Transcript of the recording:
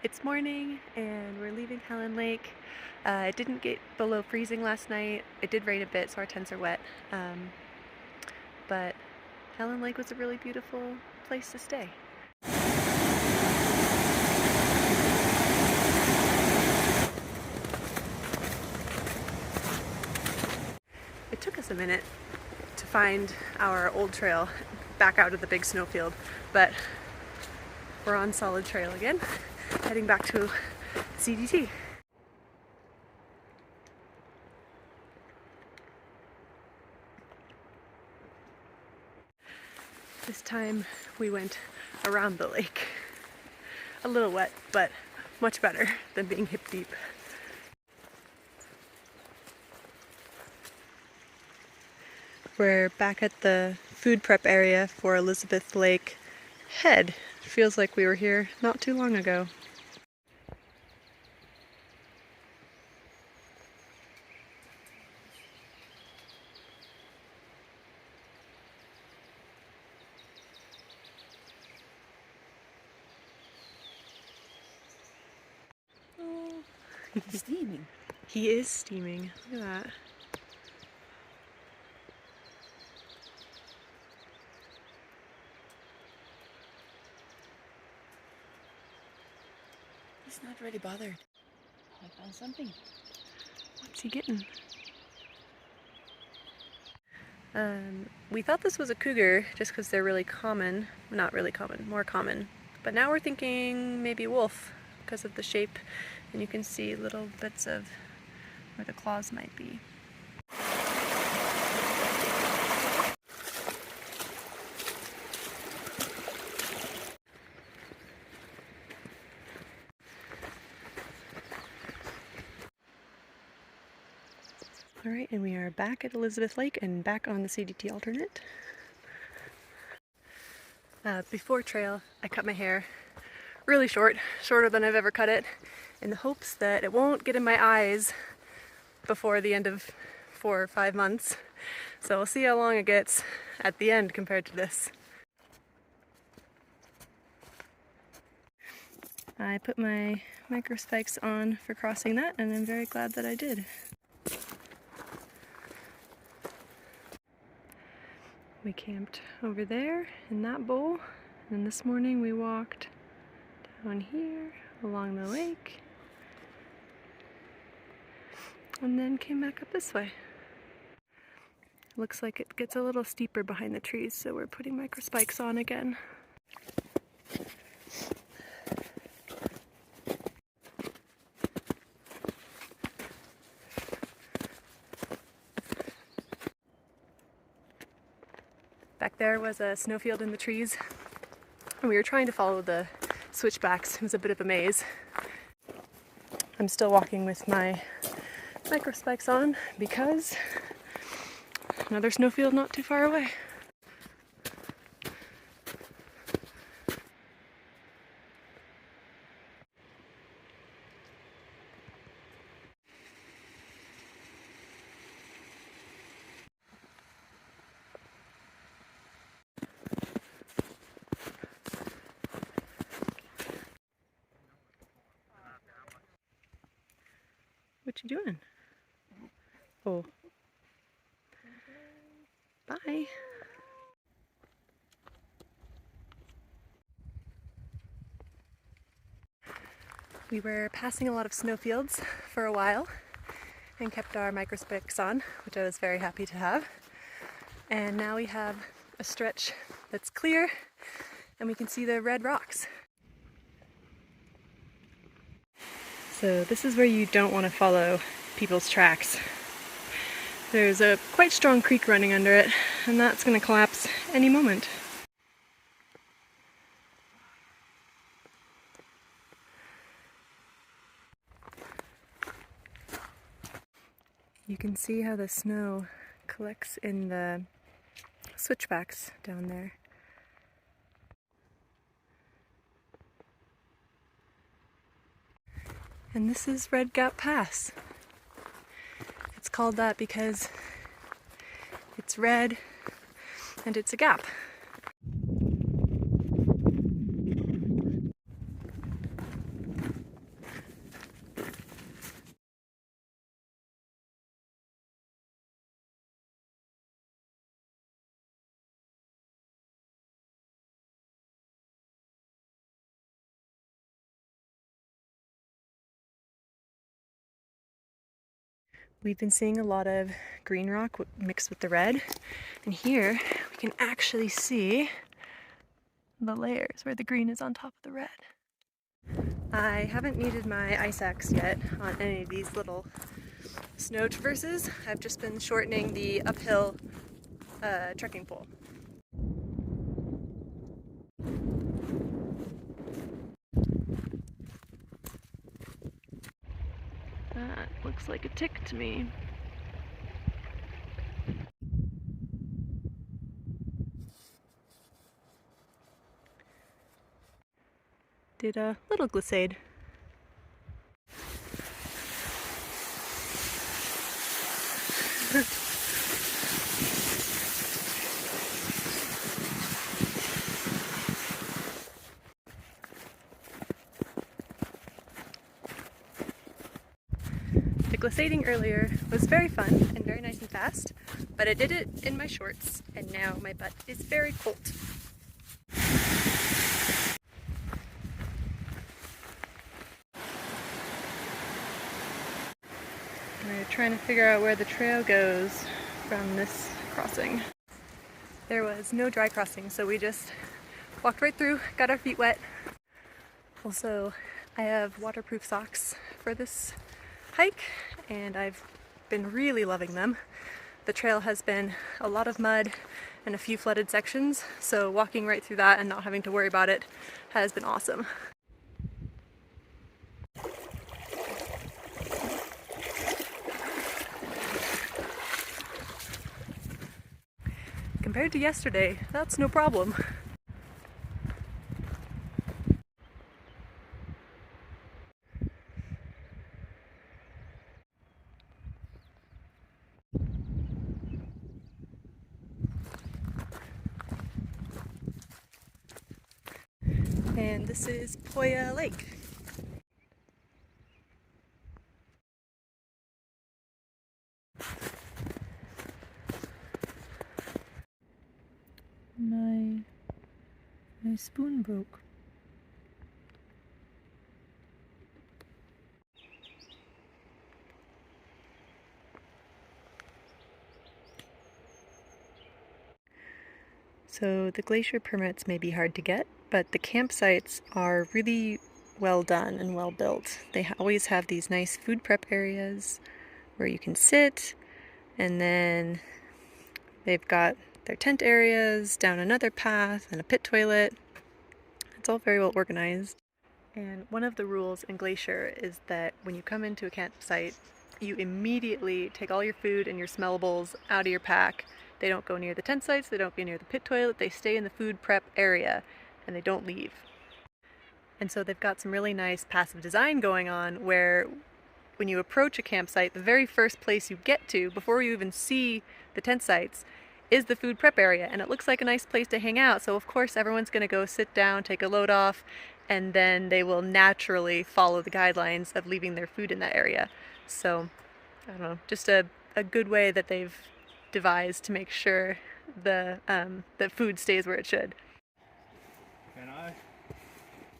It's morning and we're leaving Helen Lake. It didn't get below freezing last night. It did rain a bit, so our tents are wet. But Helen Lake was a really beautiful place to stay. It took us a minute to find our old trail back out of the big snowfield, but we're on solid trail again, heading back to CDT. This time we went around the lake. A little wet, but much better than being hip deep. We're back at the food prep area for Elizabeth Lake Head. Feels like we were here not too long ago. Oh, he's steaming. He is steaming. Look at that. He's not really bothered. I found something. What's he getting? We thought this was a cougar just because they're really common. Not really common, more common. But now we're thinking maybe wolf because of the shape, and you can see little bits of where the claws might be. Alright, and we are back at Elizabeth Lake and back on the CDT alternate. Before trail, I cut my hair really short, shorter than I've ever cut it, in the hopes that it won't get in my eyes before the end of 4 or 5 months. So we'll see how long it gets at the end compared to this. I put my micro spikes on for crossing that, and I'm very glad that I did. We camped over there in that bowl, and this morning we walked down here along the lake and then came back up this way. Looks like it gets a little steeper behind the trees, so we're putting micro spikes on again. Back there was a snowfield in the trees, and we were trying to follow the switchbacks. It was a bit of a maze. I'm still walking with my micro spikes on because another snowfield not too far away. What you doing? Oh. Bye. We were passing a lot of snowfields for a while and kept our micro spikes on, which I was very happy to have. And now we have a stretch that's clear and we can see the red rocks. So this is where you don't want to follow people's tracks. There's a quite strong creek running under it, and that's going to collapse any moment. You can see how the snow collects in the switchbacks down there. And this is Red Gap Pass. It's called that because it's red and it's a gap. We've been seeing a lot of green rock mixed with the red, and here we can actually see the layers where the green is on top of the red. I haven't needed my ice axe yet on any of these little snow traverses. I've just been shortening the uphill trekking pole. That looks like a tick to me. Did a little glissade. The glissading earlier was very fun and very nice and fast, but I did it in my shorts and now my butt is very cold. We're trying to figure out where the trail goes from this crossing. There was no dry crossing, so we just walked right through, got our feet wet. Also, I have waterproof socks for this hike, and I've been really loving them. The trail has been a lot of mud and a few flooded sections, so walking right through that and not having to worry about it has been awesome. Compared to yesterday, that's no problem. And this is Poya Lake. My spoon broke. So the glacier permits may be hard to get, but the campsites are really well done and well built. They always have these nice food prep areas where you can sit, and then they've got their tent areas down another path and a pit toilet. It's all very well organized. And one of the rules in Glacier is that when you come into a campsite, you immediately take all your food and your smellables out of your pack. They don't go near the tent sites, they don't go near the pit toilet, they stay in the food prep area and they don't leave. And so they've got some really nice passive design going on where when you approach a campsite, the very first place you get to, before you even see the tent sites, is the food prep area, and it looks like a nice place to hang out. So of course everyone's going to go sit down, take a load off, and then they will naturally follow the guidelines of leaving their food in that area. So I don't know, just a good way that they've devised to make sure the food stays where it should. And I